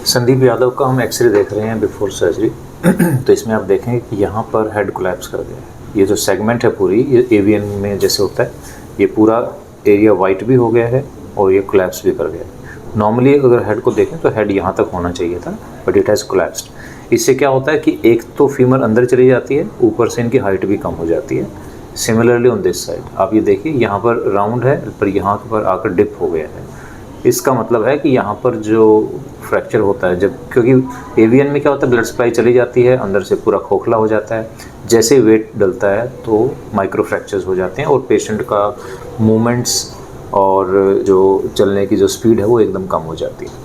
संदीप यादव का हम एक्सरे देख रहे हैं बिफोर सर्जरी। तो इसमें आप देखें कि यहाँ पर हेड कोलैप्स कर गया है। ये जो सेगमेंट है पूरी, ये एवीएन में जैसे होता है, ये पूरा एरिया वाइट भी हो गया है और ये कोलैप्स भी कर गया है। नॉर्मली अगर हेड को देखें तो हेड यहाँ तक होना चाहिए था, बट इट हैज़ कोलैप्स्ड। इससे क्या होता है कि एक तो फीमर अंदर चली जाती है, ऊपर से इनकी हाइट भी कम हो जाती है। सिमिलरली ऑन दिस साइड आप ये देखिए, यहाँ पर राउंड है पर यहाँ पर आकर डिप हो गया है। इसका मतलब है कि यहाँ पर जो फ्रैक्चर होता है, जब क्योंकि एवीएन में क्या होता है, ब्लड सप्लाई चली जाती है, अंदर से पूरा खोखला हो जाता है। जैसे ही वेट डलता है तो माइक्रो फ्रैक्चर्स हो जाते हैं और पेशेंट का मूवमेंट्स और जो चलने की जो स्पीड है वो एकदम कम हो जाती है।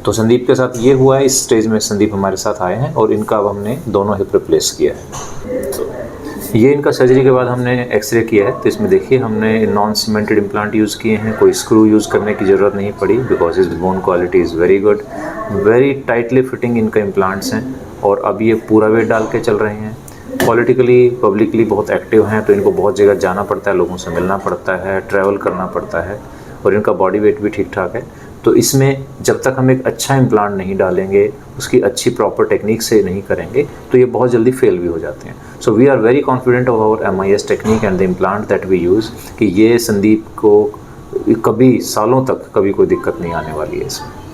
तो संदीप के साथ ये हुआ है। इस स्टेज में संदीप हमारे साथ आए हैं और इनका अब हमने दोनों हिप रिप्लेस किया है। तो ये इनका सर्जरी के बाद हमने एक्सरे किया है। तो इसमें देखिए हमने नॉन सीमेंटेड इम्प्लांट यूज़ किए हैं, कोई स्क्रू यूज़ करने की ज़रूरत नहीं पड़ी, because is bone quality is very good, very tightly fitting इनका इम्प्लांट्स हैं। और अब ये पूरा वेट डाल के चल रहे हैं। पॉलिटिकली पब्लिकली बहुत एक्टिव हैं, तो इनको बहुत जगह जाना पड़ता है, लोगों से मिलना पड़ता है, ट्रैवल करना पड़ता है, और इनका बॉडी वेट भी ठीक ठाक है। तो इसमें जब तक हम एक अच्छा इम्प्लांट नहीं डालेंगे, उसकी अच्छी प्रॉपर टेक्निक से नहीं करेंगे, तो ये बहुत जल्दी फेल भी हो जाते हैं। So we are very confident of our MIS technique and the implant that we use, कि ये संदीप को कभी सालों तक कभी कोई दिक्कत नहीं आने वाली है इसमें।